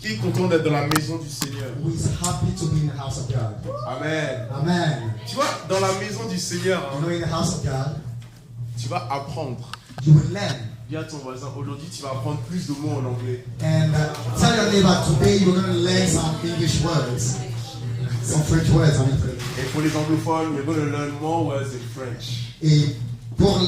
Qui est content d'être dans la maison du Seigneur? Who is happy to be in the house of God? Amen. Amen. Tu vois, dans la maison du Seigneur, You know, in the house of God, tu vas apprendre. you will learn. Dis à ton voisin, aujourd'hui tu vas apprendre plus de mots en anglais. And tell your neighbor, today you're going to learn some English words. Some French words, I mean. Et pour les anglophones, you're going to learn more words in French. Et pour...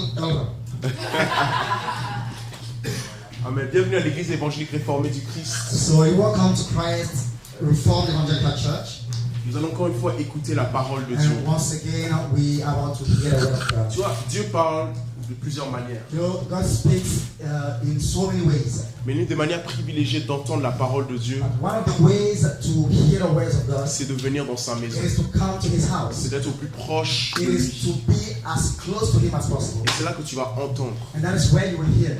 Amen. Bienvenue à l'église évangélique réformée du Christ. So welcome to Christ Reformed Evangelical Church. Nous allons encore une fois écouter la parole de Dieu. And once again, we are about to hear the word of God. Tu vois, Dieu parle de plusieurs manières. You know, God speaks in so many ways. Mais l'une des manières privilégiées d'entendre la parole de Dieu, One of the ways to hear the words of God c'est de venir dans sa maison. is to come to His house. C'est d'être au plus proche de It is to lui. be as close to Him as possible. Et c'est là que tu vas entendre. And that is where you will hear.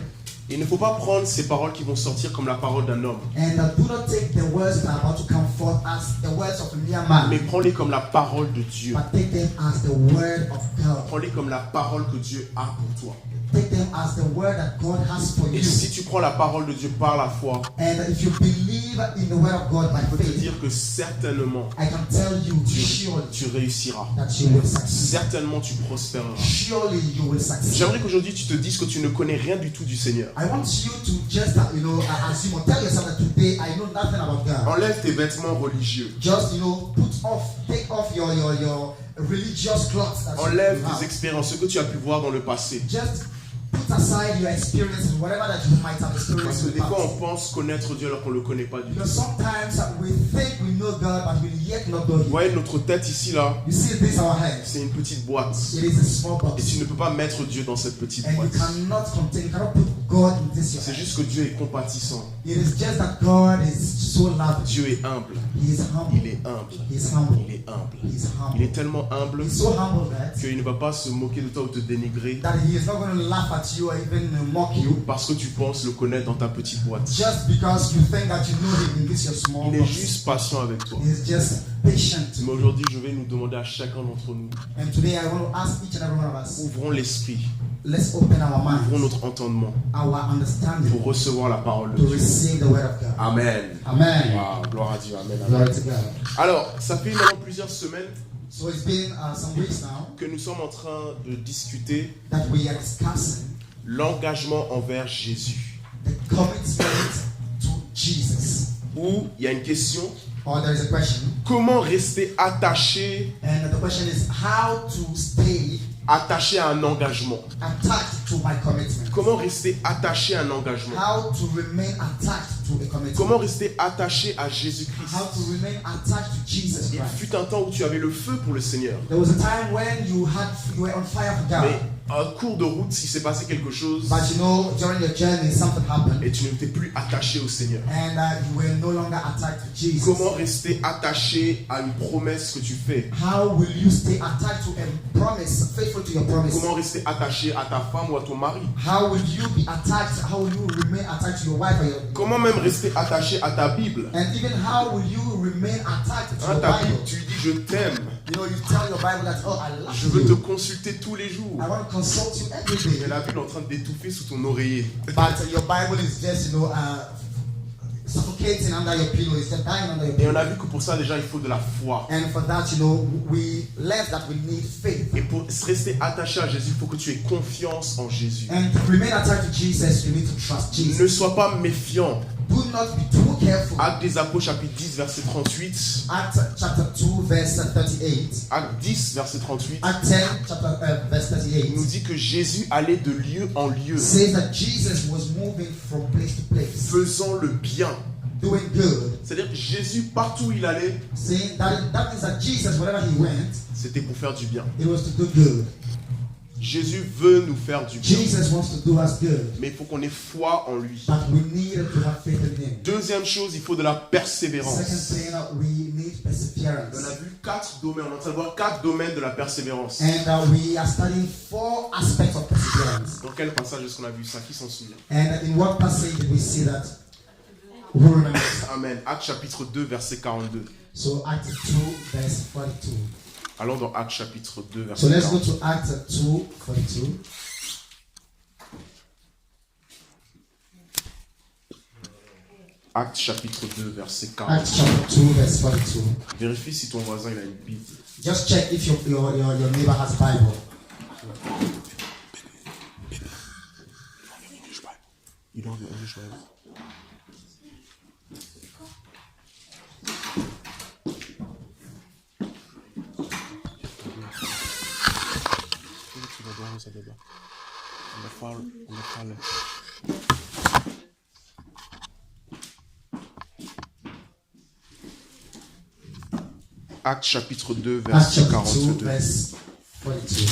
Il ne faut pas prendre ces paroles qui vont sortir comme la parole d'un homme, And do not take the words that are about to come forth as the words of a mere man, mais prends-les comme la parole de Dieu. but take them as the word of God. Prends-les comme la parole que Dieu a pour toi. Take them as the word that God has for Et you. si tu prends la parole de Dieu par la foi, And if you believe in the word of God by je peux te faith, dire que certainement I can tell you surely tu réussiras. that you will succeed. Certainement tu prospéreras. Surely you will succeed. J'aimerais qu'aujourd'hui tu te dises que tu ne connais rien du tout du Seigneur. I want you to just, assume or tell yourself that today I know nothing about God. Enlève tes vêtements religieux. Just, take off your religious clothes that Enlève you tes have. expériences, ce que tu as pu voir dans le passé. Just put aside your experiences, whatever that you might have Parce experienced que in the des fois past. on pense connaître Dieu alors qu'on ne le connaît pas du tout. Because sometimes we think we know God, but we yet not know Vous Him. voyez notre tête ici là, You see this our hands. c'est une petite boîte. It is a small Et box. tu ne peux pas mettre Dieu dans cette petite And you boîte. cannot put God in this your C'est hand. juste que Dieu est compatissant. It is just that God is so loving. Dieu est humble. He is humble. Il est humble. He is humble. Il est humble. He is Il est humble. tellement humble He's so humble that qu'il ne va pas se moquer de toi ou te dénigrer He is not going to laugh at you or even mock you parce que tu penses le connaître dans ta petite boîte. just because you think that you know Him in this your small Il est box. juste patient avec toi. He is just patient. Mais aujourd'hui, je vais nous demander à chacun d'entre nous, And today I want to ask each and every one of us, ouvrons l'esprit, let's open our ouvrons minds, notre entendement our understanding pour recevoir la parole de to Dieu. receive the word of God. Amen. Amen. Wow, gloire à Dieu. Amen. Amen. Glory to God. Alors, ça fait maintenant plusieurs semaines So it's been some weeks now que nous sommes en train de discuter that we are discussing l'engagement envers Jésus. the commitment to Jesus. Où il y a une question, Or there is a question, comment rester attaché and the question is how to stay à un engagement? attached to my commitment. Comment rester attaché à un engagement? How to remain attached to a commitment. Comment rester attaché à Jésus-Christ? How to remain attached to Jesus Il Christ. fut un temps où tu avais le feu pour le Seigneur. There was a time when you were on fire for God. Mais en cours de route, s'il s'est passé quelque chose But during your journey, something happened. et tu n'étais plus attaché au Seigneur. And you were no longer attached to Jesus. Comment rester attaché à une promesse que tu fais? How will you stay attached to a promise, faithful to your promise? Comment rester attaché à ta femme ou à ton mari? How will you be attached? How will you remain attached to your wife or your Comment même rester attaché à ta Bible? And even how will you remain attached to Hein, your ta Bible? Bible, tu lui dis je t'aime, You know, you tell your Bible that, oh, I love je veux te you. consulter tous les jours. I want to consult you every Mais day. la Bible est en train d'étouffer sous ton oreiller. But your Bible is just, suffocating under your pillow. It's just dying under your Et pillow. on a vu que pour ça déjà il faut de la foi. And for that, we learned that we need faith. Et pour rester attaché à Jésus, il faut que tu aies confiance en Jésus. And to remain attached to Jesus, you need to trust Jesus. Ne sois pas méfiant. Do not be too careful. Actes des Apôtres chapitre 10 verset 38. Acts chapter 2, verse 38. Acte 10 verset 38. Acts 10, verse Il nous 38. dit que Jésus allait de lieu en lieu, Says that Jesus was moving from place to place, faisant le bien. doing good. C'est-à-dire Jésus, partout où il allait, Saying that means that Jesus, wherever he went, c'était pour faire du bien. it was to do good. Jésus veut nous faire du bien. Jesus wants to do us good, Mais il faut qu'on ait foi en lui. but we need to have faith in him. Deuxième chose, il faut de la persévérance. Second thing, we need perseverance. On a vu 4 domaines, on est en train de voir 4 domaines de la persévérance. And we are studying 4 aspects of perseverance. Dans quel passage est-ce qu'on a vu ça? Qui s'en souvient? And in what passage did we see that? Who remembers? Amen. Acte chapitre 2, verset 42. So Acts 2, verse 42. Allons dans Acte chapitre 2, So verset let's go 42. to Acts 2, 42. Actes chapitre 2, verset Acts 40. chapter 2, verse 42. Vérifie si ton voisin il a une Bible. Just check if your neighbor has a Bible. You don't have the English Bible? On a parlé. Actes chapitre 2, Acts verset chapter 2, 42. verse 42.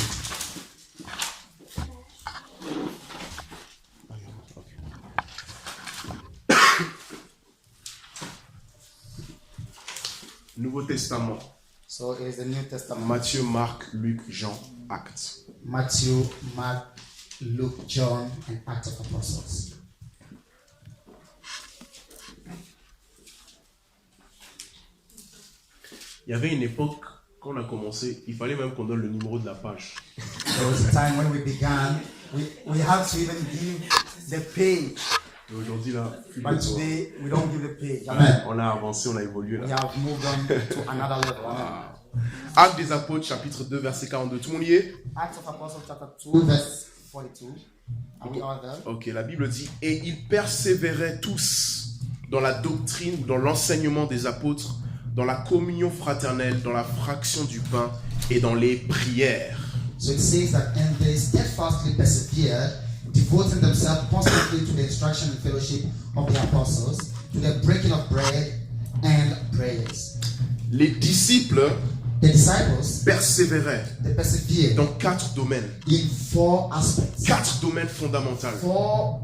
Nouveau Testament. So it is the New Testament. Matthieu, Marc, Luc, Jean, Actes. Matthew, Mark, Luke, John, and Acts of Apostles. Il y avait une époque, quand on a commencé, il fallait même qu'on donne le numéro de la page. There was a time when we began, we have to even give the page. Et aujourd'hui, là, plus But de temps. today, we don't give the page. Amen. On a avancé, on a évolué We là. have moved on to another level. Amen. Actes des Apôtres, chapitre 2, verset 42. Tout le monde y est? Acts of Apostles, chapter 2, verse 42. Are we all there? Ok, la Bible dit, et ils persévéraient tous dans la doctrine, dans l'enseignement des apôtres, dans la communion fraternelle, dans la fraction du pain et dans les prières. So it says that, and they steadfastly persevered, devoting themselves constantly to the instruction and fellowship of the apostles, to the breaking of bread and prayers. Les disciples The disciples, persévéraient they persevered dans 4 domaines. in 4 aspects. 4 domaines fondamentaux. 4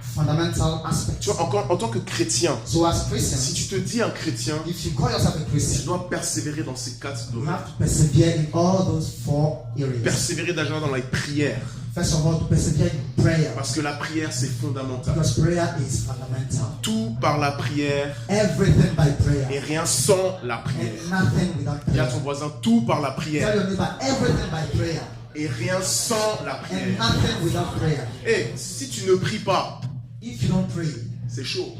fundamental aspects. Tu vois, en tant que chrétien, So as si Christians, tu te dis un chrétien, if you call yourself a tu Christian, dois persévérer dans ces 4 you domaines. have to persevere in all those 4 areas. Persévérer déjà dans la prière. First of all, to persevere in prayer, Parce que la prière, c'est fondamental. because prayer is fundamental. Tout par la prière Everything by et prayer, rien sans la prière. and nothing without Dis à prayer. ton voisin, tout par la prière Tell your neighbor, everything by prayer, et rien sans la and prière. nothing without prayer. Et si tu ne pries pas, If you don't pray, c'est chaud.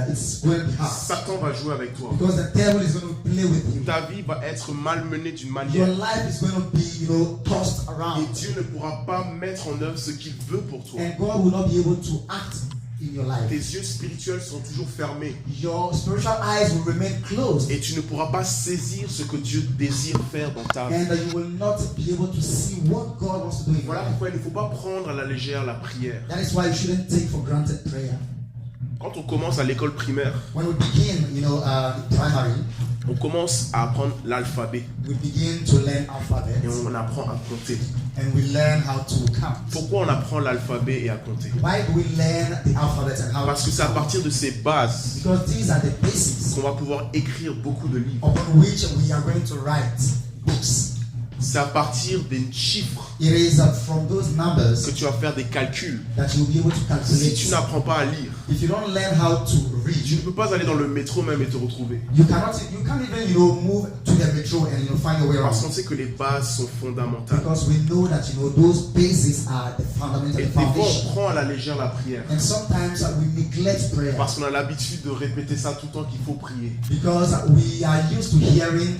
it's going to be hard, Satan va jouer avec toi. because the devil is going to play with you. Ta vie va être malmenée d'une Your manière. life is going to be, tossed Et around, Dieu ne pourra pas mettre en œuvre ce qu'il veut pour toi. and God will not be able to act in your life. Tes yeux spirituels sont toujours fermés. Your spiritual eyes will remain closed, Et tu ne pourras pas saisir ce que Dieu désire faire dans ta vie. and you will not be able to see what God wants to do in your Voilà life. pourquoi il ne faut pas prendre à la légère la prière. That is why you shouldn't take for granted prayer. Quand on commence à l'école primaire, When we begin, primary, on commence à apprendre l'alphabet we begin to learn alphabet, et on apprend à compter. and we learn how to count. Pourquoi on apprend l'alphabet et à compter? Why do we learn the alphabet and how Parce que to c'est à count? partir de ces bases Because these are the bases qu'on va pouvoir écrire beaucoup de livres. upon which we are going to write books. C'est à partir des chiffres It is from those numbers que tu vas faire des calculs. that you'll be able to Si calculate. tu n'apprends pas à lire, If you don't learn how to tu ne read, peux pas aller dans le métro même et te retrouver. you can't even move to the metro and find your way Parce around. qu'on sait que les bases sont fondamentales. Because we know that those bases are the fundamental Et des fois, foundation. on prend à la légère la prière. And sometimes we neglect prayer Parce qu'on a l'habitude de répéter ça tout le temps qu'il faut prier. because we are used to hearing,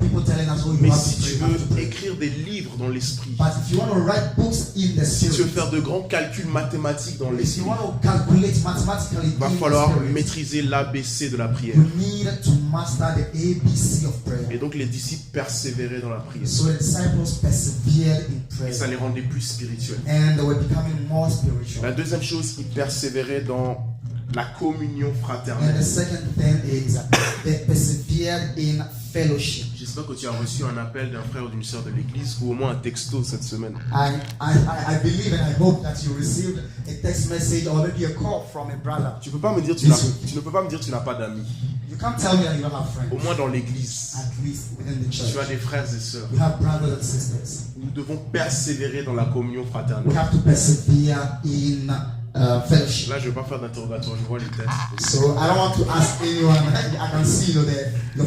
people telling us, "Oh, you Mais have si to pray, tu you have to veux pray." écrire des livres dans l'esprit, But if you want to write books in the si tu veux spirit, faire de grands calculs mathématiques dans if l'esprit, you want to calculate mathematically il va in the falloir spirit, maîtriser l'ABC de la prière. you need to master the ABC of Et prayer. donc les disciples persévéraient dans la prière. So the disciples persevered in Et ça prayer, les rendait plus spirituels. and they were becoming more La spiritual. deuxième chose, ils persévéraient dans la communion And the fraternelle. second thing is they persevered in fellowship. J'espère que tu as reçu un appel d'un frère ou d'une sœur de l'église ou au moins un texto cette semaine. I believe and I hope that you received a text message or maybe a call from a brother. Tu peux pas me dire tu ne peux pas me dire tu n'as pas d'amis. You can't tell me that you don't have Au friends, moins dans l'église, at least within the church. tu as des frères et sœurs. You have brothers and sisters. Nous devons persévérer dans la communion We fraternelle. have to persevere in fellowship. Là, je ne vais pas faire d'interrogatoire, je vois les têtes. So I don't want to ask anyone. I can see your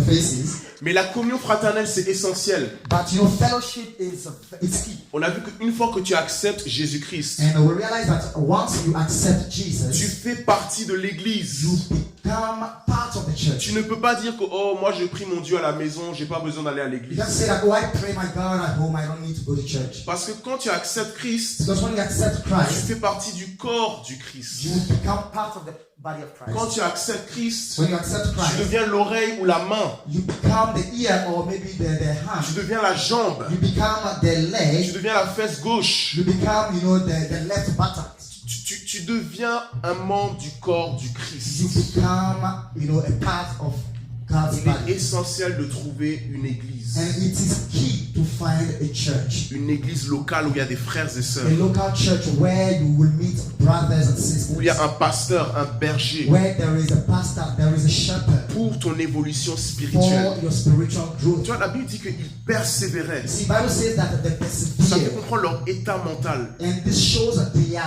faces. Mais la communion fraternelle, c'est essentiel. But fellowship it's key. On a vu qu'une fois que tu acceptes Jésus-Christ, And we realize that once you accept tu Jesus, fais partie de l'église. you become part of the church. Tu ne peux pas dire que, oh, moi je prie mon Dieu à la maison, j'ai pas besoin d'aller à You l'église. can't say that, oh, I pray my God at home, I don't need to go to church. Parce que quand tu acceptes Christ, Because when you accept tu Christ, fais partie du corps du Christ. you become part of the body of Quand Christ. tu acceptes Christ, When you accept tu Christ, deviens l'oreille ou la main. you become the ear or maybe the hand. Tu deviens la jambe. You become the Tu leg. deviens la fesse gauche. You become, the left buttock. Tu deviens un membre du corps du You Christ. become, a part of God's Il est body. essentiel de trouver une église. And it is key to find a church. Une église locale où il y a des frères et sœurs. A local church where you will meet brothers and sisters. Où il y a un pasteur, un berger. Where there is a pastor, there is a shepherd. Pour ton évolution For spirituelle. your spiritual growth. Tu vois, la Bible dit qu'ils persévéraient. See, Bible says that they Ça fait persevere. comprendre leur état mental. And this shows their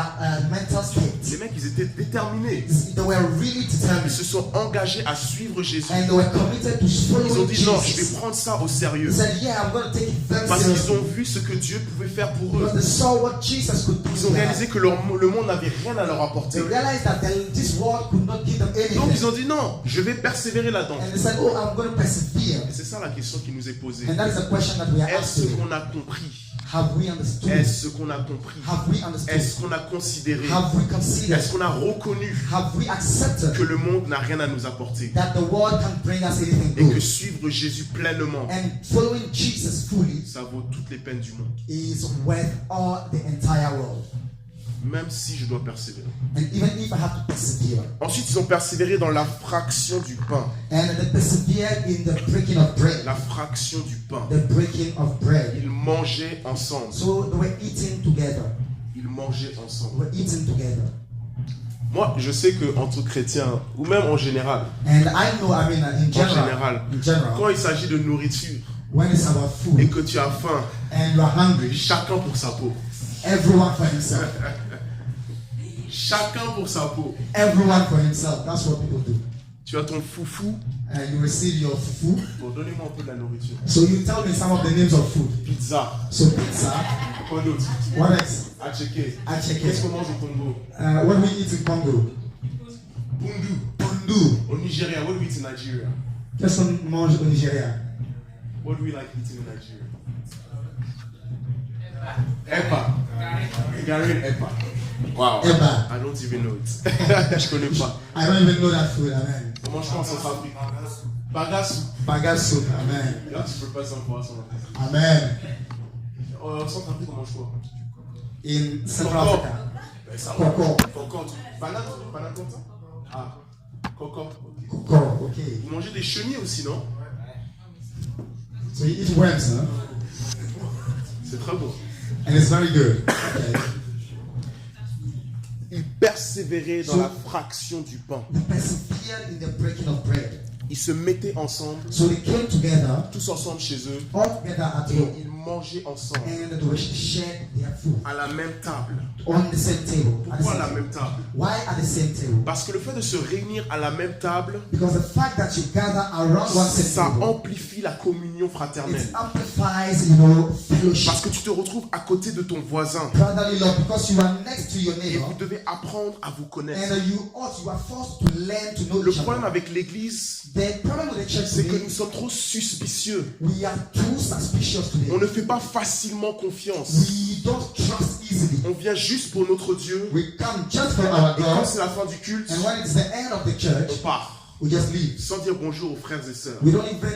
mental state. Les mecs, ils étaient déterminés. They were really Ils determined. se sont engagés à suivre Jésus. And they were committed to Ils ont following dit non, je vais Jesus. prendre ça au They sérieux. said, yeah, I'm going to take it very Parce qu'ils seriously. ont vu ce que Dieu pouvait faire pour eux. Because they saw what Jesus could do. Ils ont réalisé que le monde n'avait rien à leur apporter. They realized that this world could not give them Donc anything. ils ont dit non, je vais persévérer là-dedans. And they said, oh, I'm going to persevere. Et c'est ça la question qui nous est posée. And that is the question that we are Est-ce asking. qu'on a compris? Have we understood? Est-ce qu'on a compris? Have we understood? Est-ce qu'on a considéré? Have we considered? Est-ce qu'on a reconnu Have we accepted que le monde n'a rien à nous apporter? that the world can bring us anything Et que good? suivre Jésus pleinement, And following Jesus fully ça vaut toutes les peines du monde. is worth all the entire world. Même si je dois persévérer. And even if I have to persevere. Ensuite, ils ont persévéré dans la fraction du pain. And they persevered in the breaking of bread. La fraction du pain. The breaking of bread. Ils mangeaient ensemble. So they were eating together. Ils mangeaient They ensemble. were eating together. Moi, je sais qu'entre chrétiens, ou même en général, And I know, in général, general, quand il s'agit de nourriture when it's about et food que tu as faim, and you're hungry, chacun pour sa peau. everyone for himself. Chacun pour sa peau. Everyone for himself. That's what people do. Tu as ton foufou. And you receive your food. Bon, donnez-moi un peu de la nourriture. So you tell me some of the names of food. Pizza. So pizza. Quoi d'autre? What else? À checker. I check Qu'est-ce it. qu'on mange au Congo? What do we eat in Congo? Pundu. Pundu. Au Nigeria. What do we eat in Nigeria? Qu'est-ce qu'on mange au Nigeria? What do we like eating in Nigeria? Epa. Gary and Epa. Wow. Eba. I don't even know it. Je connais pas. I don't even know that food. Amen. On mange quoi en Centrafrique? Bagasse. Bagas soup. Amen. Là, tu peux pas ça pour ça. Amen. En Centrafrique, on mange quoi? In Central Africa. Coco. Coco. Banane content? Ah. Coco. Coco. Okay. Vous mangez des chenilles aussi, non? So you eat worms, huh? C'est très beau. And it's very good. Okay. Ils persévéraient dans la fraction du pain. They persevered in the breaking of bread. Ils se mettaient ensemble, So they came together, tous ensemble chez eux, all together at et home, ils mangeaient ensemble, and they shared their food à la même table. on the same table. At the Pourquoi à same la table. même table? Why at the same table? Parce que le fait de se réunir à la même table, Because the fact that you gather around one ça same table, amplifie la communion fraternelle. it amplifies, fellowship, Parce que tu te retrouves à côté de ton voisin brotherly love, because you are next to your et neighbor, vous devez apprendre à vous connaître. and you are forced to learn to know Le each problème other. avec l'église, The problem with the church c'est que today, nous sommes trop suspicieux. we are too suspicious today. On ne fait pas facilement confiance. We don't trust easily. On vient juste pour notre Dieu. We come just for our Et quand God, c'est la fin du culte, and when it's the end of the church, on part. we just leave. Sans dire bonjour aux frères et sœurs. We don't even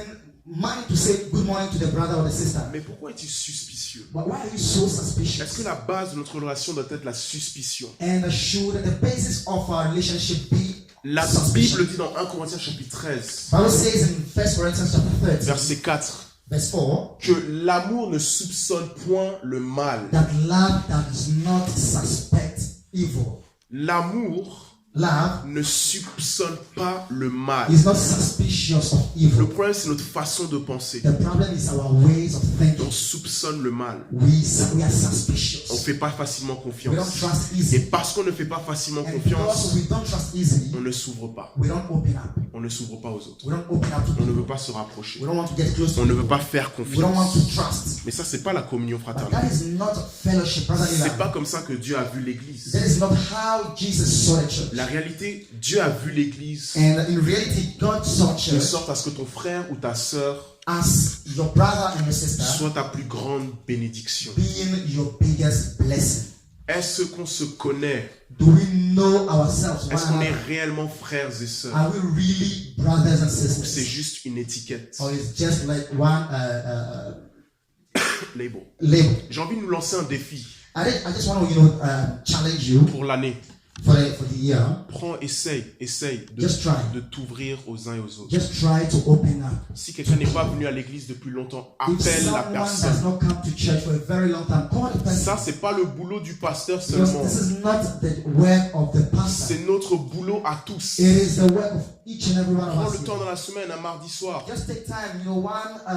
mind to say good morning to the brother or the sister. Mais pourquoi es-tu suspicieux? But why are you so Est-ce suspicious? que la base de notre relation doit être la suspicion? And should the basis of our relationship be La suspicion? Bible dit dans 1 Corinthiens chapitre 13, Bible says in 1 Corinthians chapter 13, verset 4, verse 4, que l'amour ne soupçonne point le mal. that love does not suspect evil. L'amour Love ne soupçonne pas le mal. is not suspicious of Le evil. problème, c'est notre façon de penser. The problem is our ways of On thinking. soupçonne le mal. We are suspicious. On fait pas facilement We don't confiance. trust Et easily. parce qu'on ne fait pas facilement And confiance, because we don't trust easily, on ne s'ouvre pas. we don't open up. On ne s'ouvre pas aux autres. We don't open up to On ne veut people. pas se rapprocher. We don't want to get close to On ne veut people. pas faire We don't want confiance. to trust. Mais ça, c'est pas la communion But fraternelle. that is not fellowship, brotherly C'est love. pas comme ça que Dieu a vu l'Église. That is not how Jesus saw the church. La réalité, Dieu a vu l'Église And in reality, God saw de church sorte à ce que ton frère ou ta sœur as your brother and your sister soit ta plus grande bénédiction. being your biggest blessing. Est-ce qu'on se connaît? Do we know ourselves? One Est-ce qu'on est another? réellement frères et sœurs? Are we really brothers and Ou c'est sisters? juste une étiquette? Or it's just like one Label. label? J'ai envie de nous lancer un défi I just want to, challenge you pour l'année. for the year. Essaye Just try. de t'ouvrir aux uns et aux autres. Just try to open up. Si quelqu'un n'est pas venu à l'église depuis longtemps, If appelle la someone does personne. not come to church for a very long time, call the person. Ça, c'est pas le boulot du pasteur Because seulement. this is not the work of the pastor. C'est notre boulot à tous. It is the work of each and every one Prends of le us. temps dans la semaine, un mardi soir. Just take time, one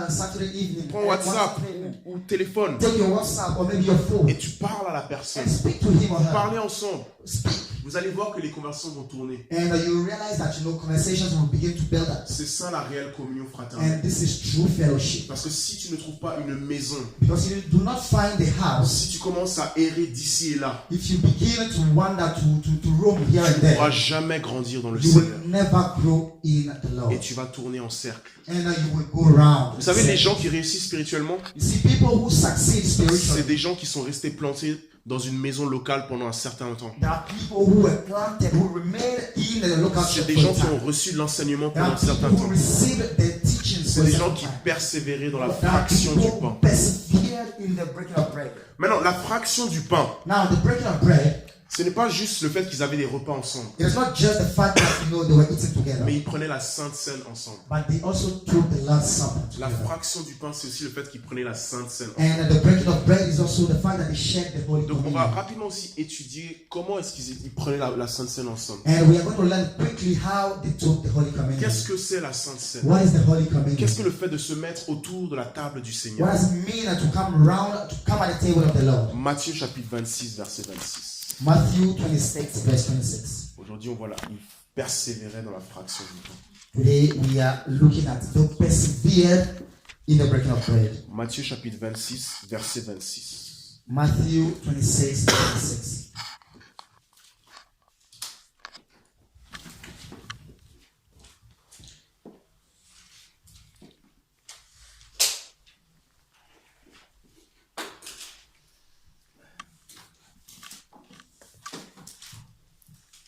Saturday evening. Prends one WhatsApp Saturday evening. ou téléphone Take your WhatsApp or maybe your phone et tu parles à la personne. and speak to him or her. Parlez ensemble. Speak. Vous allez voir que les conversations vont tourner. And you realize that conversations will begin to build up. C'est ça la réelle communion fraternelle. And this is true fellowship. Parce que si tu ne trouves pas une maison, Because if you do not find the house, si tu commences à errer d'ici et là, if you begin to wander to roam here and tu ne pourras there, jamais grandir dans le you Seigneur. will never grow in the Lord. Et tu vas tourner en cercle. And you will go around. Vous savez, les gens qui réussissent spirituellement, You see, people who succeed c'est spiritually, des gens qui sont restés plantés dans une maison locale pendant un certain temps. there are people who were planted, who remained in the local C'est church des for gens a qui time. ont reçu de l'enseignement There pendant un are people certain who temps. received their teachings C'est for a des gens certain qui time. persévéraient dans la There are fraction people du who pain. persevered in the breaking of bread. Maintenant, la fraction du pain, Now, the breaking of bread, ce n'est pas juste le fait qu'ils avaient des repas ensemble, it is not just the fact that they were eating together, mais ils prenaient la Sainte Seine ensemble. but they also took the Lord's Supper La together. fraction du pain, c'est aussi le fait qu'ils prenaient la Sainte Seine ensemble. And the breaking of bread is also the fact that they shared the Holy Donc on va Communion. rapidement aussi étudier comment est-ce qu'ils prenaient la Sainte Seine ensemble. And we are going to learn quickly how they took the Holy Communion. Qu'est-ce que c'est la Sainte Seine? What is the Holy Communion? Qu'est-ce que le fait de se mettre autour de la table du What Seigneur? does it mean to come around, to come at the table of the Lord? Matthieu chapitre 26, verset 26. Matthew 26, verse 26. Aujourd'hui, on voit là, ils persévéraient dans la fraction du pain. Today we are looking at the persevered in the breaking of bread. Matthieu chapitre 26, verset 26. Matthew 26, 26.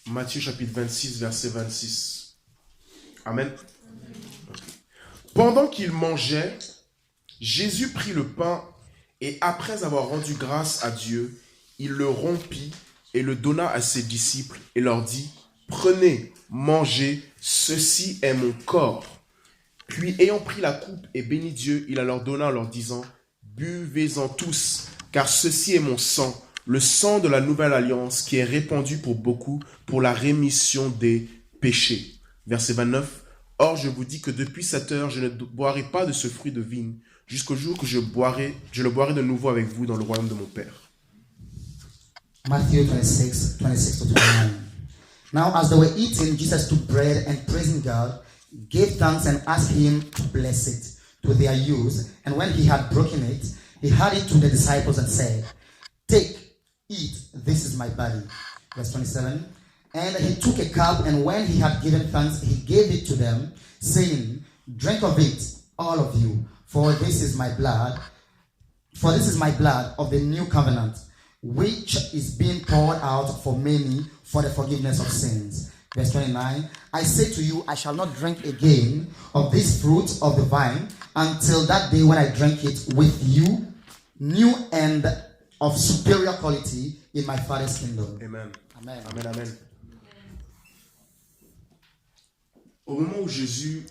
Matthieu chapitre 26, verset 26. Amen. Pendant qu'il mangeait, Jésus prit le pain et après avoir rendu grâce à Dieu, il le rompit et le donna à ses disciples et leur dit, « Prenez, mangez, ceci est mon corps. » Puis ayant pris la coupe et béni Dieu, il la leur donna en leur disant, « Buvez-en tous, car ceci est mon sang, le sang de la nouvelle alliance qui est répandu pour beaucoup pour la rémission des péchés. » Verset 29. Or, je vous dis que depuis cette heure, je ne boirai pas de ce fruit de vigne, jusqu'au jour que je le boirai de nouveau avec vous dans le royaume de mon Père. Matthew 26, 26 to 29. Now, as they were eating, Jesus took bread and praising God, gave thanks and asked him to bless it to their use. And when he had broken it, he handed it to the disciples and said, "Take, eat, this is my body." Verse 27. And he took a cup, and when he had given thanks, he gave it to them, saying, "Drink of it, all of you, for this is my blood of the new covenant, which is being poured out for many for the forgiveness of sins." Verse 29, I say to you, I shall not drink again of this fruit of the vine until that day when I drink it with you, new and of superior quality in my Father's kingdom. Amen. Amen. Amen, amen. Au moment où Jésus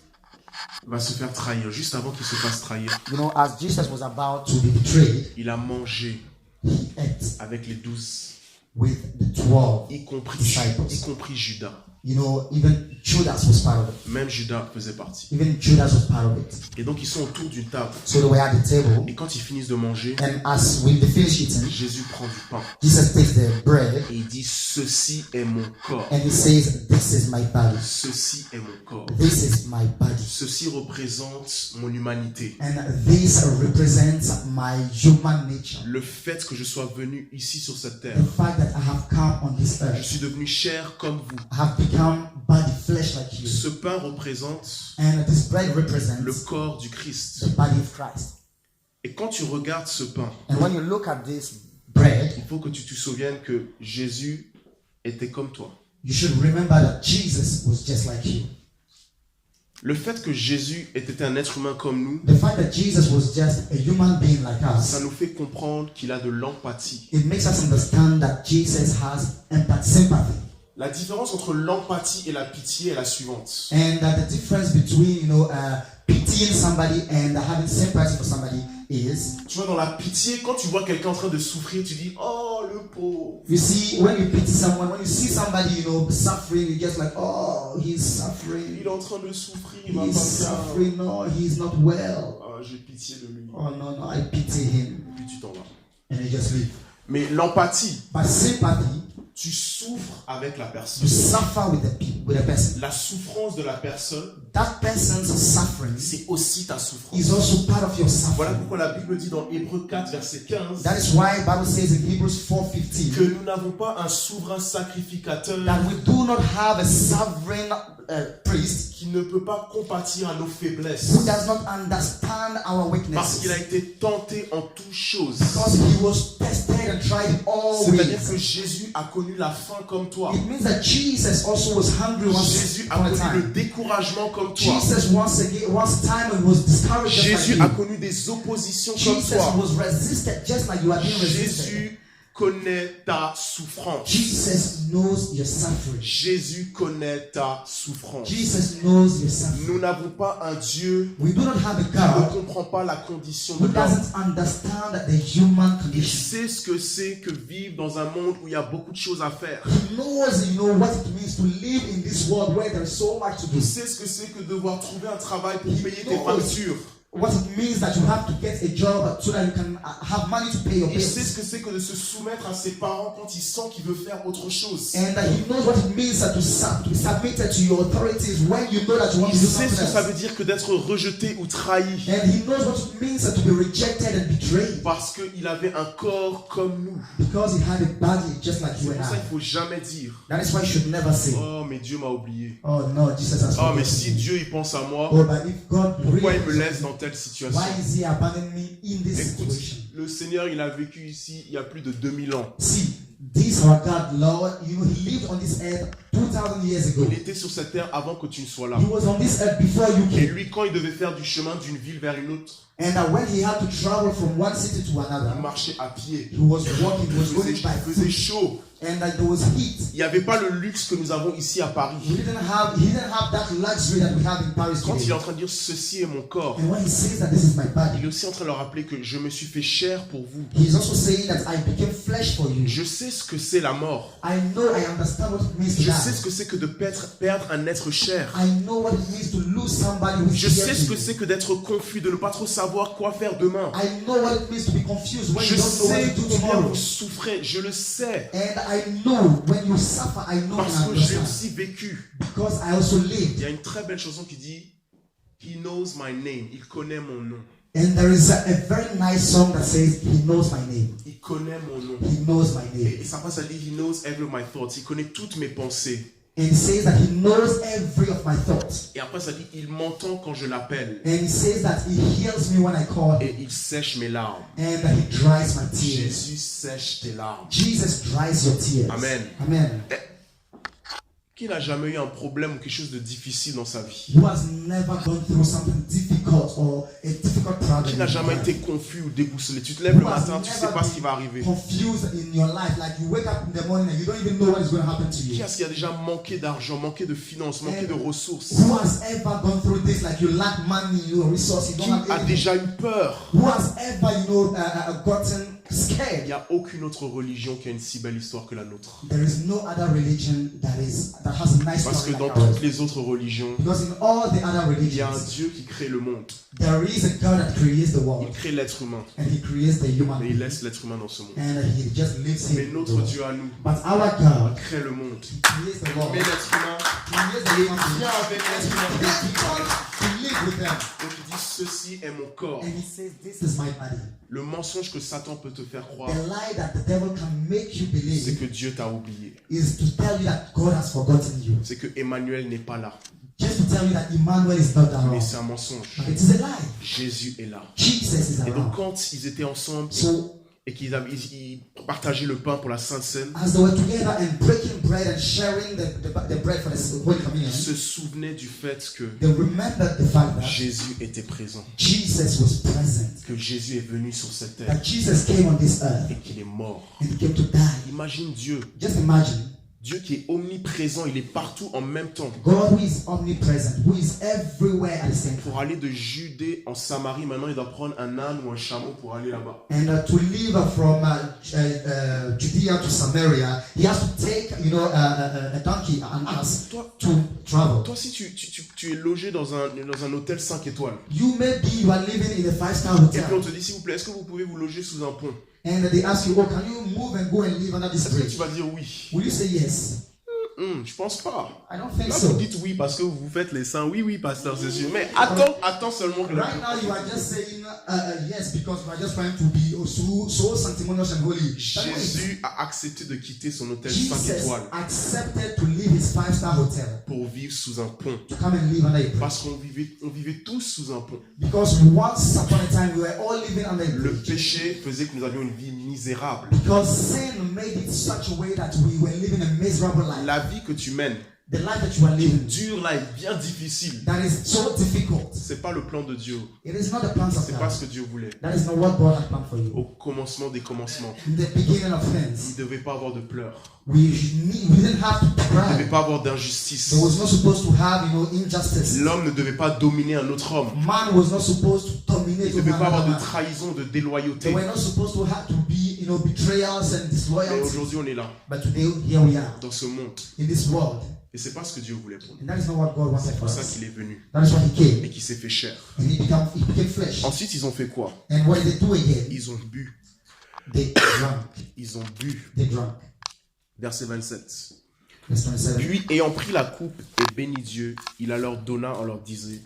va se faire trahir, juste avant qu'il se fasse trahir, You know, as Jesus was about to be betrayed, il a mangé he ate avec les 12, with the 12, y compris Disciples. Judas. even Judas was part of it. Même Judas faisait partie. Even Judas was part of it. Et donc ils sont autour d'une table. So they were at the table, Et quand ils finissent de manger, and when they finish eating, Jésus prend du pain. Jesus takes the bread Et il dit, ceci est mon corps. and he says, "This is my body. Ceci est mon corps. This is my body. Ceci représente mon humanité. And this represents my human nature. Le fait que je sois venu ici sur cette terre. The fact that I have come on this Je earth. suis devenu chair comme vous. I have become body flesh like you. Ce pain représente And this bread le represents corps du Christ. the body of Christ. Et quand tu regardes ce pain, And when you look at this bread, il faut que tu te souviennes que Jésus était comme toi. you should remember that Jesus was just like you. Le fait que Jésus était un être humain comme nous, The fact that Jesus was just a human being like ça us, nous fait comprendre qu'il a de l'empathie. it makes us understand that Jesus has empathy, sympathy. La différence entre l'empathie et la pitié est la suivante. And the difference between, pitying somebody and having sympathy for somebody is, Tu vois, dans la pitié, quand tu vois quelqu'un en train de souffrir, tu dis, oh, le pauvre. you see, when you pity someone, when you see somebody, suffering, you just like, oh, he's Il suffering. est en train de souffrir, il va He's pas bien. suffering. No, he's not well. Ah, j'ai pitié de lui. Oh, no, I pity him. Puis tu t'en vas. And you just leave. Mais l'empathie, But sympathy, tu souffres avec la personne. you suffer with the person. La souffrance de la personne, That person's suffering c'est aussi ta souffrance. is also part of your Voilà suffering. pourquoi la Bible dit dans Hébreux 4, verset 15, That is why Bible says in Hebrews 4:15 que nous n'avons pas un souverain sacrificateur that we do not have a sovereign priest qui ne peut pas compatir à nos faiblesses. who does not understand our Parce qu'il a weaknesses, été tenté en toutes choses. because he was tested and tried in all C'est-à-dire que ways. Jésus a connu la faim comme toi. It means that Jesus also was hungry once Jésus a upon a connu le time. découragement comme toi. Jesus once time and was discouraged just Jésus like a you. connu des oppositions comme Jesus toi. was resisted just like you are being resisted. Jésus connaît ta souffrance. Jesus knows your suffering. Jésus connaît ta souffrance. Jesus knows your suffering. Nous n'avons pas un Dieu We do not have a qui ne God comprend pas la condition who de l'homme. doesn't understand the human Il condition. sait ce que c'est que vivre dans un monde où il y a beaucoup de choses à faire. He knows, what it means to live in this world where there is so much to do. Il sait ce que c'est que devoir trouver un travail pour payer tes knows factures. What it means that you have to get a job so that you can have money to pay your Il sait ce bills. que c'est que de se soumettre à ses parents quand il sent qu'il veut faire autre chose. And he knows what it means to be submitted to your authorities when you know that you want Il to do sait ce something que ça else. veut dire que d'être rejeté ou trahi. And he knows what it means to be rejected and betrayed. Parce qu'il avait un corps comme nous. Because he had a body just like you C'est and pour ça I. qu'il ne faut jamais dire, That is why you should never say, oh mais Dieu m'a oublié. oh no, Jesus has Oh mais forgotten si me. Dieu il pense à moi, Oh, but if God pourquoi il me really, laisse dans telle situation? why is he abandoning me in this Écoute, situation? le Seigneur il a vécu ici il y a plus de 2000 ans. See, this our God, Lord, he lived on this earth 2,000 years ago. Il était sur cette terre avant que tu ne sois là. He was on this earth before you Et came. lui quand il devait faire du chemin d'une ville vers une autre, And when he had to travel from one city to il another, marchait à pied. he was walking, he was Il going faisait, by il faisait foot. chaud. And there was heat. Il n'y avait pas le luxe que nous avons ici à Paris. He didn't have that luxury that we have in Paris Quand il est today. en train de dire ceci est mon corps, And when he says that this is my il body, est aussi en train de leur rappeler que je me suis fait chair pour vous. he's also saying that I became flesh for you. Je sais ce que c'est la mort. I understand what it means to Je sais ce die. que c'est que de perdre un être cher. I know what it means to lose somebody who's Je dear sais to ce que you. c'est que d'être confus, de ne pas trop savoir quoi faire demain. I know what it means to be confused when Je you don't know what sais to do combien tomorrow. vous souffrez, je le sais. And I know when you suffer, I know Parce and que j'ai understand. aussi vécu. Because I also Il lived. y a une très belle chanson qui dit He knows my name, il connaît mon nom. And there is a very nice song that says, He knows my name. Il connaît mon nom. He knows my name. Et ça passe à dire He knows every of my thoughts. Il connaît toutes mes pensées. And he says that He knows every of my thoughts. Et après ça dit il m'entend quand je l'appelle. And he says that He hears me when I call Him. Et il sèche mes larmes. And that He dries my tears. Jésus sèche tes larmes. Jesus dries your tears. Amen. Amen. Qui n'a jamais eu un problème ou quelque chose de difficile dans sa vie? Who has never gone through something difficult or a difficult problem? Qui in n'a your jamais life? été confus ou déboussolé? Tu te lèves le Who has matin, tu ne sais never pas ce been qui va arriver. confused in your life, like you wake up in the morning and you don't even know what is going to happen to Qui you. est-ce qui a déjà manqué d'argent, manqué de finances, manqué de ressources? Who has ever gone through this, like you lack money, resources, you Qui don't have a anything? déjà eu peur? Who has ever, gotten Il scared. n'y a aucune autre religion qui a une si belle histoire que la nôtre. There is no other religion that has a nice Parce que story dans like ours. toutes les autres religions, Because in all the other il y a un religions, Dieu qui crée le monde. there is a God that creates the world Il crée l'être humain. and He creates the human Mais il being, laisse l'être humain dans ce monde. and He just lives Mais in the notre world. Dieu à nous But our God crée le monde. creates the world. Mais l'être humain He creates the human being. vient avec l'être humain. He comes to live with them. Donc il dit ceci est mon corps. And He says, "This is my body." Le mensonge que Satan peut te faire croire, The lie that the devil can make you c'est believe que Dieu t'a oublié. is to tell you that God has forgotten you. C'est que Emmanuel n'est pas là. Just to tell you that Emmanuel is not Mais around. c'est un mensonge. But it is a lie. Jésus est là. Jesus is Et donc around. quand ils étaient ensemble So et qu'ils partageaient le pain pour la Sainte Seine, as they were together and breaking bread and sharing the bread for the Holy Communion, ils se souvenaient du fait que they remembered the fact that Jésus était présent, Jesus was present, que Jésus est venu sur cette terre that Jesus came on this earth et qu'il est mort. and He came to die. Imagine Dieu, Just imagine Dieu qui est omniprésent, il est partout en même temps. God who is omnipresent, who is everywhere at the same time. Pour aller de Judée en Samarie, maintenant il doit prendre un âne ou un chameau pour aller là-bas. And to live from Judea to Samaria, he has to take, a donkey, an ass, Toi, to travel. toi si tu es logé dans un hôtel 5 étoiles, You you are living in a 5-star et puis on hotel, te dit s'il vous plaît, est-ce que vous pouvez vous loger sous un pont? and they ask you, "Oh, can you move and go and live under this Est-ce que bridge?" tu vas dire oui? Will you say yes? Je pense pas. I don't think Là, so. vous dites oui parce que vous faites les saints. Oui, pasteur, c'est sûr. Mais attends seulement que Right now, you are just saying yes because you are just trying to be so sanctimonious and holy. Jésus a accepté de quitter son hôtel 5 Jesus étoiles accepted to leave his 5-star hotel pour vivre sous un pont. to come and live under a bridge. Parce qu'on vivait tous sous un pont. Because once upon a time, we were all living under a Le bridge. péché faisait que nous avions une vie misérable. Because sin made it such a way that we were living a miserable life. La vie que tu mènes, The life that you are living, dure là, est bien difficile. that is so difficult. C'est pas le plan de Dieu. It is not the plans of C'est pas God. ce que Dieu voulait. That is not what God had planned for you. Au commencement des commencements, In the beginning of il things, ne devait pas avoir de pleurs. we didn't have to Il ne devait cry. pas avoir d'injustice. There was not supposed to have, injustice. L'homme ne devait pas dominer un autre homme. Man was not supposed to dominate Il ne over devait pas avoir another de man. trahison, de They déloyauté. were not supposed to have to be, betrayals and Et disloyalty. aujourd'hui, on est là, But today, here we are dans ce monde. in this world, Et c'est pas ce que Dieu voulait pour nous. and that is not what God wanted C'est for pour ça us. qu'il est venu That is why He came, et qu'il s'est fait chair. and He became flesh. Ensuite, ils ont fait quoi? And what did they do again? Ils ont bu. They drank. Ils ont bu. They drank. Verset 27. Verse 27. Puis, ayant pris la coupe et béni Dieu, il la leur donna en leur disant,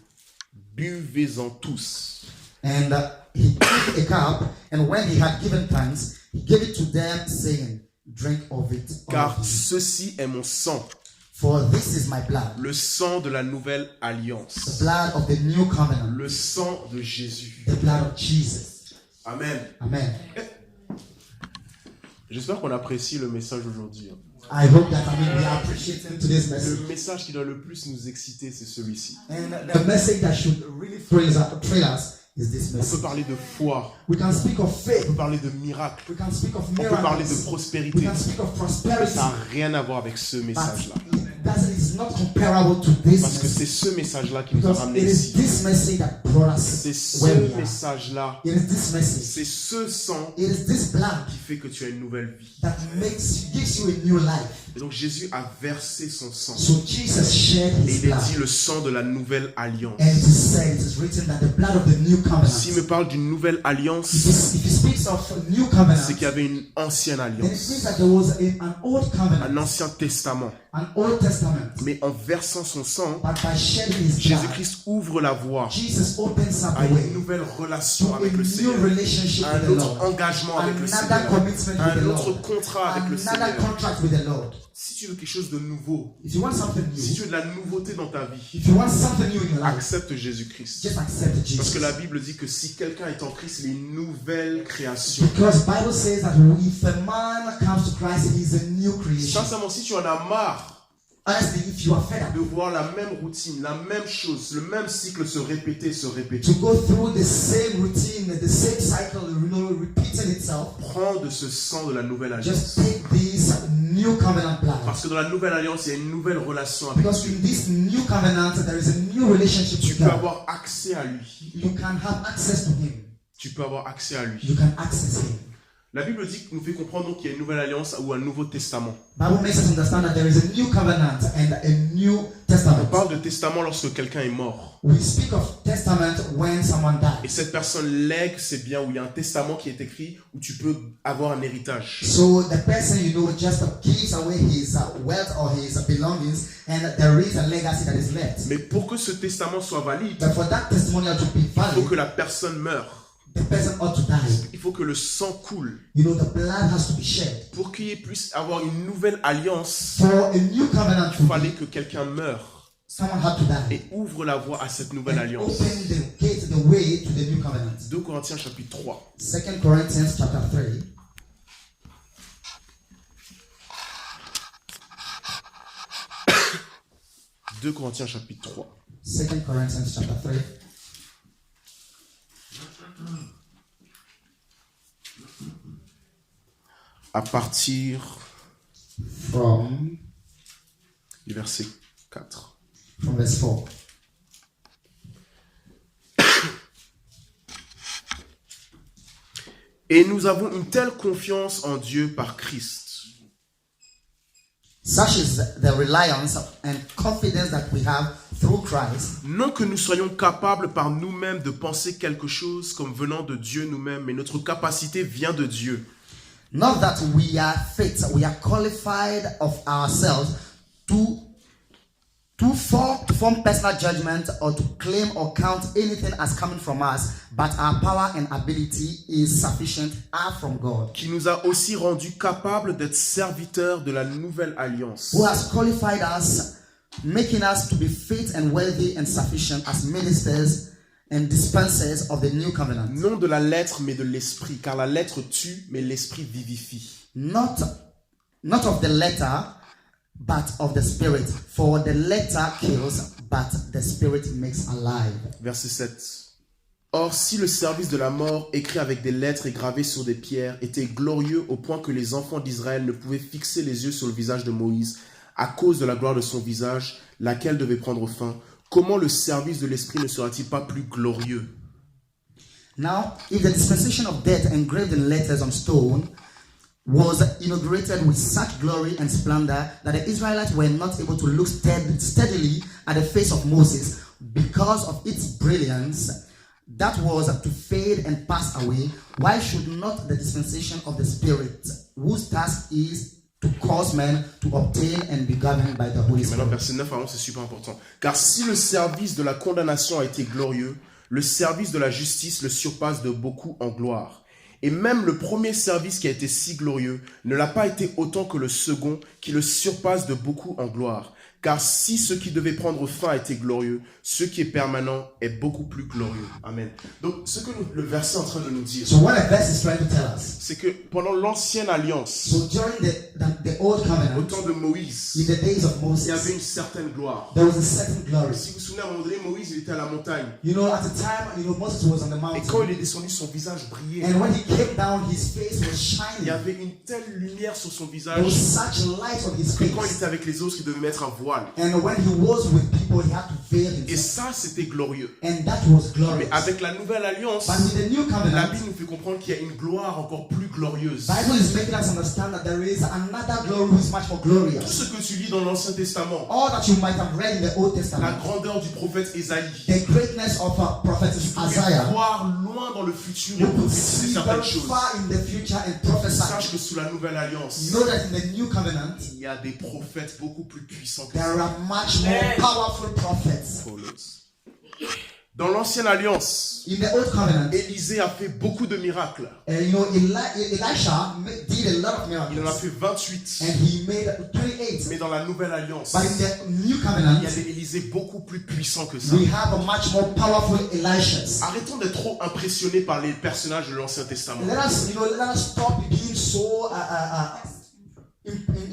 buvez-en tous. And He took a cup, and when He had given thanks, He gave it to them, saying, "Drink of it, all Car of you. ceci est mon sang, For this is my blood, le sang de la nouvelle the alliance, blood of the new covenant, le sang de Jésus. the blood of Jesus." Amen. Amen. J'espère qu'on apprécie le message aujourd'hui. I hope that we are appreciating today's message. Le message qui doit le plus nous exciter, c'est celui-ci. And the message that should really thrill us is this On peut message. parler de foi, We can speak of on faith. peut parler de miracle, We can speak of on peut parler de miracles. We prospérité. can speak of Ça prosperity. n'a rien à voir avec ce But message-là. it's not comparable to this Parce que message. c'est ce message-là qui nous a Because ramenés it is ici. this message that brought C'est us where we ce are. message-là, It is this message. c'est ce sang It is this blood qui fait que tu as une nouvelle vie. that gives you a new life. Et donc Jésus a versé son sang. So Jesus shed Et his il est blood. dit le sang de la nouvelle alliance. And it is said, it is written that the blood of the new covenant. S'il me parle d'une nouvelle alliance, If he speaks of a new covenant, c'est qu'il y avait une ancienne then it alliance, means that there was an old un covenant, ancien testament. an Old Testament. Mais en versant son sang, But by shedding his blood, Jésus-Christ ouvre la voie Jesus opens up à the way une nouvelle relation to a avec le new Seigneur, relationship à with un the autre Lord, engagement avec le another Seigneur, commitment à with un the autre Lord, contrat avec le another Seigneur. contract with the Lord. Si tu veux quelque chose de nouveau, If you want something si new, tu veux de la nouveauté dans ta vie, if you want something new in your life, accepte Jésus-Christ. just accept Parce que Jesus. la Bible dit que si quelqu'un est en Christ, il est une nouvelle création. Because Bible says that if a man comes to Christ, he is a new creation. Sincèrement, si tu en as marre Honestly, if you are fed up de voir la même routine, la même chose, le même cycle se répéter, to go through the same routine, the same cycle, repeating itself, prends de ce sang de la nouvelle just alliance. take this new covenant blood. Parce que dans la nouvelle alliance, il y a une nouvelle relation avec Because Dieu. in this new covenant, there is a new relationship Tu with peux God. avoir accès à lui. You can have access to Him. Tu peux avoir accès à lui. You can access Him. La Bible nous fait comprendre donc qu'il y a une nouvelle alliance ou un nouveau testament. Bible makes us understand that there is a new covenant and a new On testament. parle de testament lorsque quelqu'un est mort. We speak of testament when someone Et dies. cette personne lègue ses biens, où il y a un testament qui est écrit, où tu peux avoir un héritage. So the person just gives away his wealth or his belongings, and there is a legacy that is left. Mais pour que ce testament soit valide, But for that testimonial to be il faut valid, que la personne meure. the person ought to die. Il faut que le sang coule. The blood has to be shed. Pour qu'il puisse avoir une nouvelle alliance, For a new covenant to il be, fallait que quelqu'un meure someone had to die. et ouvre la voie à cette nouvelle And alliance. open the gate, the way to the new covenant. 2 Corinthiens chapitre 3. 2 Corinthians chapter 3. 2 Corinthiens chapitre 3. 2 Corinthians chapter 3. À partir From du verset 4. verse 4. Et nous avons une telle confiance en Dieu par Christ. Such is the reliance and confidence that we have through Christ. Non que nous soyons capables par nous-mêmes de penser quelque chose comme venant de Dieu nous-mêmes, mais notre capacité vient de Dieu. Not that we are fit, we are qualified of ourselves to form personal judgment or to claim or count anything as coming from us, but our power and ability is sufficient are from God, Qui nous a aussi rendus capables d'être serviteurs de la nouvelle alliance. who has qualified us, making us to be fit and worthy and sufficient as ministers and dispensers of the new covenant. Non de la lettre, mais de l'esprit, car la lettre tue, mais l'esprit vivifie. Not of the letter, but of the spirit. For the letter kills, but the spirit makes alive. Verset 7. Or, si le service de la mort, écrit avec des lettres et gravé sur des pierres, était glorieux au point que les enfants d'Israël ne pouvaient fixer les yeux sur le visage de Moïse, à cause de la gloire de son visage, laquelle devait prendre fin, comment le service de l'esprit ne sera-t-il pas plus glorieux? Now, if the dispensation of death engraved in letters on stone was inaugurated with such glory and splendor that the Israelites were not able to look steadily at the face of Moses because of its brilliance, that was to fade and pass away, why should not the dispensation of the Spirit, whose task is to cause men to obtain and be governed by the Holy Et maintenant, Spirit? verset 9 à 11, c'est super important. Car si le service de la condamnation a été glorieux, le service de la justice le surpasse de beaucoup en gloire. Et même le premier service qui a été si glorieux ne l'a pas été autant que le second qui le surpasse de beaucoup en gloire. Car si ce qui devait prendre fin a été glorieux, ce qui est permanent est beaucoup plus glorieux. Amen. Donc, ce que le verset est en train de nous dire, So what a verse is trying to tell us. c'est que pendant l'ancienne alliance, So during the old au covenant, temps de Moïse, in the days of il y avait Moses, une certaine gloire. there was a certain glory. Si vous vous souvenez, à un moment donné, Moïse il était à la montagne. At the time, Moses was on the Et quand mountain. il est descendu, son visage brillait. And when he came down, his face was Il y shining. avait une telle lumière sur son There was visage such light on his que quand il face. était avec les autres, il devait mettre un voile. And when he was with people, he had to veil Et himself. ça, c'était glorieux. And that was glorious. Mais avec la nouvelle alliance, But with the new la covenant, Bible nous fait comprendre qu'il y a une gloire encore plus glorieuse. Bible is making us understand that there is another glory who is much more Tout glorious. ce que tu lis dans l'Ancien Testament, All that you might have read in the Old la Testament, grandeur du prophète Ésaïe, the greatness of prophet tu peux Isaiah, voir loin dans le futur et you could prophétiser see certaines very choses. far in the future and prophesy. Sache que sous la nouvelle alliance, Know that in the new covenant, il y a des prophètes beaucoup plus puissants que there ça. are much more powerful prophets. Dans l'ancienne alliance, In the old covenant, Élisée a fait beaucoup de miracles. Elisha did a lot of Il en a miracles, fait 28. and he made 28. Mais dans la nouvelle alliance, But in the new il covenant, y a des Élysées beaucoup plus puissants que ça. we have a much more powerful Elishas. Arrêtons d'être trop impressionnés par les personnages de l'Ancien Testament. Let us stop being so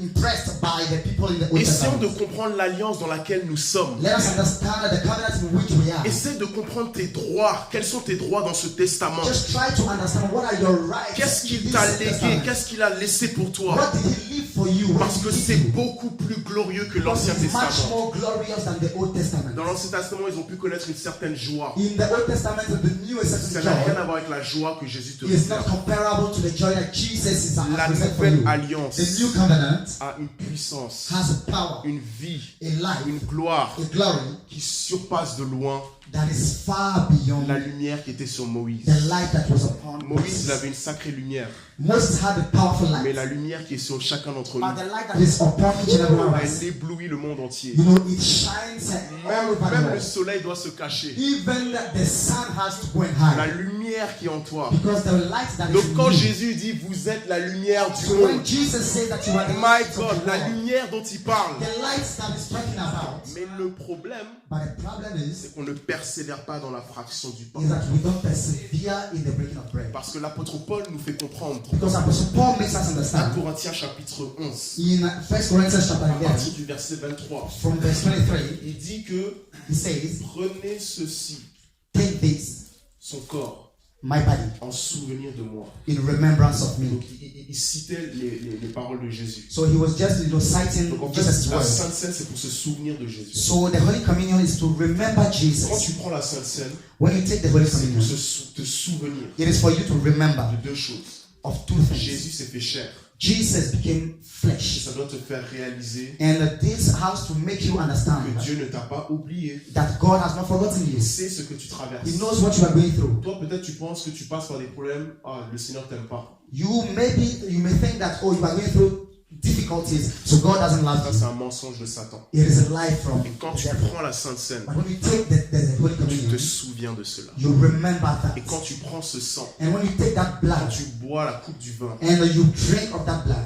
impressed by the people in the Old Essayons de Testament. comprendre l'alliance dans laquelle nous sommes. Let us understand that the covenant in which we are. Essaie de comprendre tes droits. Quels sont tes droits dans ce testament? Just try to understand what are your rights. Qu'est-ce in qu'il this t'a légué? testament. Qu'est-ce qu'il a laissé pour toi? What did he leave for you. Parce que c'est beaucoup plus glorieux que l'Ancien It's much Testament. more glorious than the Old Testament. Dans l'Ancien Testament, ils ont pu connaître une certaine joie. In the Old Testament, the New Ça Testament n'a rien joy à voir avec la joie que Jésus te is not réserve. comparable to the joy that Jesus is La reserved for nouvelle you. alliance The new covenant a une puissance, has a power, une vie, a life, une gloire a glory qui surpasse de loin that is far beyond la lumière qui était sur Moïse. the light that was upon Moïse, il Moses. avait une sacrée lumière, Moses had a powerful mais light, la lumière qui est sur chacun d'entre nous, but the light that is upon each and every one of us, elle éblouit le monde entier. you know, it shines all over the Même le world. soleil doit se cacher. Even the sun has to go and La hide lumière qui est en toi. because the light that is Donc in quand you. Jésus dit vous êtes la lumière du So when monde, Jesus said that you are the my light of God, the la world, lumière dont il parle. the light that is talking about, Mais le problème, but the problem is c'est qu'on ne persévère pas dans la fraction du pain. that we don't persevere in the breaking of bread. Parce que l'apôtre Paul nous fait comprendre. Because Apostle Paul makes us 1 understand Corinthiens chapitre 11, in 1 Corinthians chapter à partir 11, du verset 23, from verse 23, il dit que he says, prenez ceci, take this, son corps, my body, en souvenir de moi. in remembrance of me. Donc il citait les paroles de Jésus. So he was just citing Donc en fait, Jesus' la words. Sainte Seine, c'est pour se souvenir de Jésus. So the Holy Communion is to remember Quand Jesus. tu prends la Sainte Seine, When you take the Holy c'est pour Communion, te souvenir it is for you to remember de deux choses. of two things. Jésus s'est fait chair. Jesus became Et flesh. ça doit te faire réaliser And this has to make you understand que Dieu ne t'a pas oublié. that God has not forgotten you. Il sait ce que tu traverses. He knows what you are going through. Toi, peut-être, tu penses que tu passes par des problèmes. Ah, le Seigneur t'aime pas. You may think that, oh, you are going through difficulties, so God doesn't love Ça, you. c'est un mensonge de Satan. It is a lie from Et quand the tu devil. prends la Sainte Seine, But when you take the Holy tu Communion, te souviens de cela. you remember that. Et quand tu prends ce sang, And when you take that quand blood tu bois la coupe du vin, and you drink of that blood,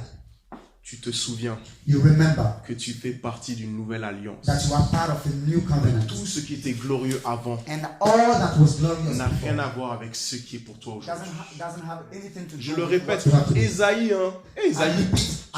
tu te souviens you remember que tu fais partie d'une nouvelle alliance. that you are part of a new covenant. Tout ce qui était glorieux avant And all that was glorious n'a rien before à voir avec ce qui est pour toi aujourd'hui. doesn't have anything to do Je le with répète, what you have to do. Ésaïe, hein. Ésaïe,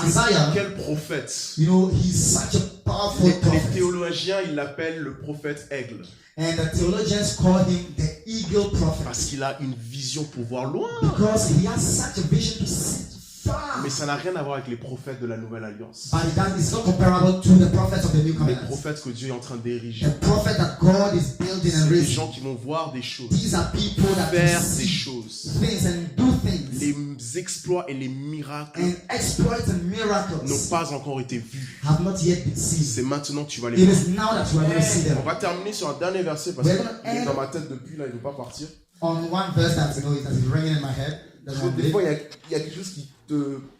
Isaiah, quel prophète. you know, he's such a powerful Les prophet. théologiens, ils l'appellent le prophète aigle. And the theologians call him the eagle prophet Parce qu'il a une vision pour voir loin. because he has such a vision to see far. Mais ça n'a rien à voir avec les prophètes de la Nouvelle Alliance. But it's not comparable to the prophets of the new Les covenant. prophètes que Dieu est en train d'ériger. The prophet that God is building and C'est des raising. gens qui vont voir des choses, These are people that faire can des see choses. things and do things Les exploits et les miracles and exploits and n'ont miracles pas encore été vus. have not yet been seen. C'est maintenant que tu vas It les voir. is now that you are going to see them. On va terminer sur un dernier verset parce We're qu'il gonna est end- dans ma tête depuis là, il ne veut pas partir. On one verse that you know it has been ringing in my head. That's one Des day. fois, il y a quelque chose qui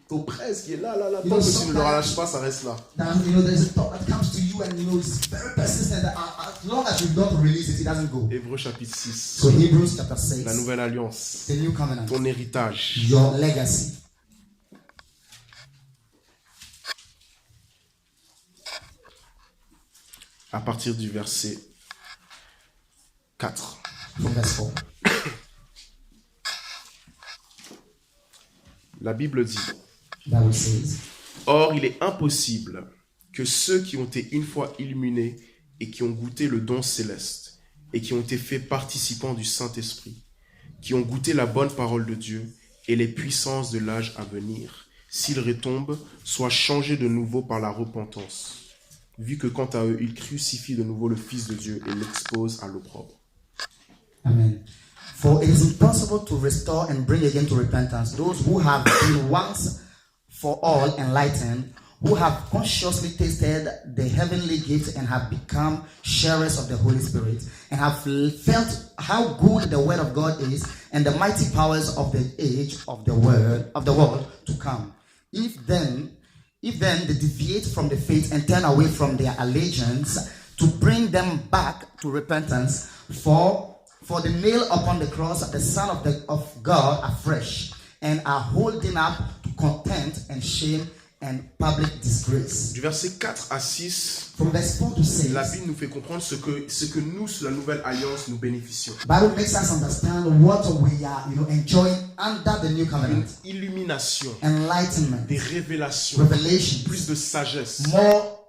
t'oppresse, qui est là. You Tant know, que tu ne le sometimes- relâches pas, ça reste là. That, you know, there's a thought that comes to you and you know it's very persistent. That as long as you don't release it, it doesn't go. Hébreux chapitre 6. So Hebrews chapter 6, La nouvelle alliance. the new covenant, Ton héritage. your legacy. À partir du verset 4. From verse 4. La Bible dit: Bible says, Or, il est impossible que ceux qui ont été une fois illuminés et qui ont goûté le don céleste et qui ont été faits participants du Saint-Esprit, qui ont goûté la bonne parole de Dieu et les puissances de l'âge à venir, s'ils retombent, soient changés de nouveau par la repentance, vu que quant à eux, ils crucifient de nouveau le Fils de Dieu et l'exposent à l'opprobre. Amen. For it is impossible to restore and bring again to repentance those who have been once for all enlightened, who have consciously tasted the heavenly gift and have become sharers of the Holy Spirit, and have felt how good the word of God is and the mighty powers of the age of the world to come. If then they deviate from the faith and turn away from their allegiance, to bring them back to repentance, for the nail upon the cross, the Son of God afresh, and are holding up to contempt and shame and public disgrace. Du verset 4 à 6, From verse 4 to 6, la Bible nous fait comprendre ce que nous, sous la nouvelle alliance, nous bénéficions. Bible makes us understand what we are, enjoying under the new Une covenant. illumination, Enlightenment, des révélations, revelation, plus de sagesse, more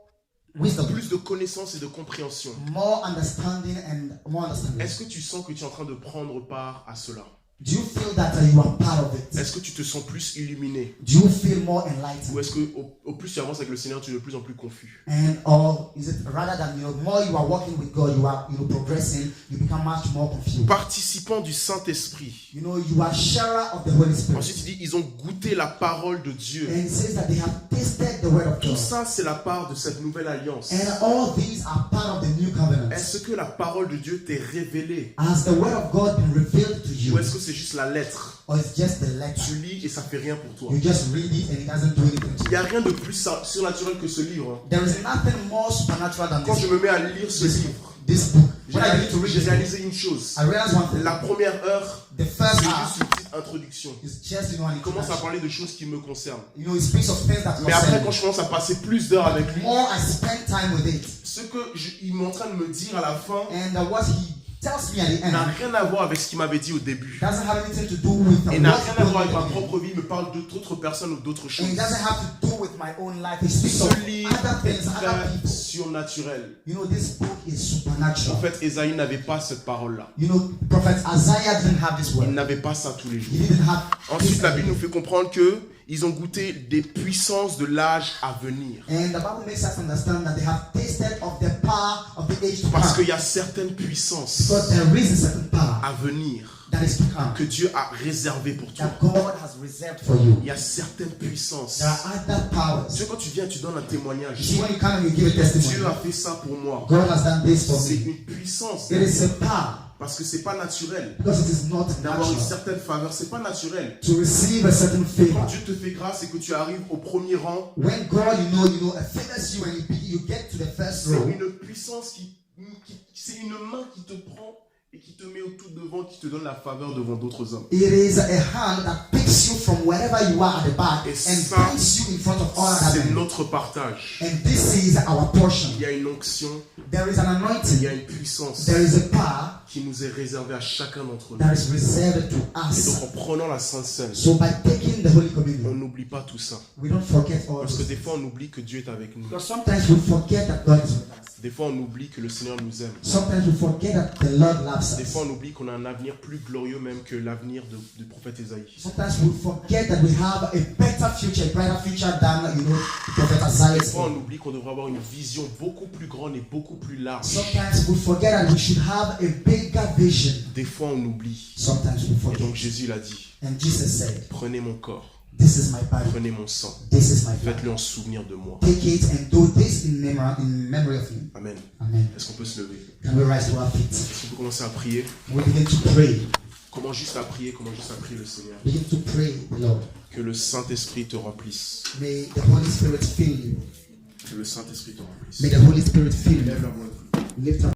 wisdom, plus de connaissance et de compréhension. more understanding and more understanding. Est-ce que tu sens que tu es en train de prendre part à cela? Do you feel that you are part of it? Est-ce que tu te sens plus illuminé? Do you feel more Ou enlightened? est-ce que au plus tu avances avec le Seigneur, tu es de plus en plus confus? Or is it rather than more you are walking with God, you are progressing, you become much more confused? Participants du Saint-Esprit. You are sharer of the Holy Spirit. Ensuite, il dit, ils ont goûté la parole de Dieu. And it says that they have tasted the word of Tout God. ça, c'est la part de cette nouvelle alliance. And all these are part of the new covenant. Est-ce que la parole de Dieu t'est révélée? Has the word of God been revealed to you? Ou est-ce que c'est juste la lettre? Or it's just the letter? Tu lis et ça fait rien pour toi. You just read it and it doesn't do anything to Il n'y you. a rien de plus surnaturel que ce livre. There is nothing more supernatural than Quand je me mets à lire ce livre, this book. When I begin to read j'ai this book, réalisé une chose. I realize one thing. La première heure, The c'est first juste hour une petite introduction. is just, an Il commence à introduction. parler de choses qui me concernent. It speaks of things that Mais après, concern quand me. je commence à passer plus d'heures avec lui, More I spend time with it. ce qu'il est en train de me dire à la fin And what he tells me at the n'a end rien à voir avec ce qu'il m'avait dit au début. doesn't have anything to do with Et n'a what rien he à told voir me avec ma at the end. propre vie, il me parle d'autres personnes ou d'autres And choses. it doesn't have to do with my own life. It speaks of Ce livre other est things, other très people. surnaturel. This book is En supernatural. fait, Ésaïe n'avait pas cette parole-là. Prophet Isaiah didn't have this Il word. n'avait pas ça tous les jours. He didn't have Ensuite, this la Bible nous idea. fait comprendre que ils ont goûté des puissances de l'âge à venir. And the Bible makes us understand that they have tasted of the power of the age to Parce qu'il come. y a certaines puissances Because there is a certain power à venir that is to come que Dieu a réservées pour toi. that God has reserved for you. Il y a certaines puissances. There are other powers. Tu sais, quand tu viens, tu donnes un You témoignage. see, when you come and you give a Dieu testimony, a fait ça pour moi. God has done this for C'est me. une puissance. It is a power Parce que c'est pas naturel because it is not d'avoir une natural certaine faveur. C'est pas naturel. to receive a certain Quand favor. Dieu te fait grâce et que tu arrives au premier rang, When God, favors you and you get to the first c'est row, une puissance c'est une main qui te prend et qui te met au tout devant, qui te donne la faveur devant d'autres hommes. it is a hand that picks you from wherever you are at the back Et and ça, brings you in front of all other c'est men. notre partage. And this is our portion. Il y a une onction, There is an il y anointing. a une puissance There is a power qui nous est réservée à chacun d'entre nous. that is reserved to Et us. donc en prenant la Sainte Seine, So by taking the Holy on Communion, n'oublie pas tout ça. we don't forget all Parce que this. des fois on oublie que Dieu est avec nous. Because sometimes we forget that God is with us. Des fois on oublie que le Seigneur nous aime. Sometimes we forget that the Lord loves Des us. fois on oublie qu'on a un avenir plus glorieux même que l'avenir du prophète Ésaïe. Sometimes we forget that we have a better future, a brighter future than, Prophet Des Isaiah. fois on oublie qu'on devrait avoir une vision beaucoup plus grande et beaucoup plus large. Sometimes we forget that we should have a bigger vision. Des fois on oublie. Sometimes we Et forget. donc Jésus l'a dit, And Jesus said, prenez mon corps, this is my body, prenez mon sang, this is my blood. faites-le en souvenir de moi. Take it and do this in memory of me. Amen. Amen. Est-ce qu'on peut se lever? Can we rise to our feet? Est-ce qu'on peut commencer à prier? We begin to pray. Comment juste à prier le Seigneur? Begin to pray, Lord. Que le Saint-Esprit te remplisse. May the Holy Spirit fill you. Que le Saint-Esprit te remplisse. May the Holy Spirit fill you. Lève la voix. Lift up.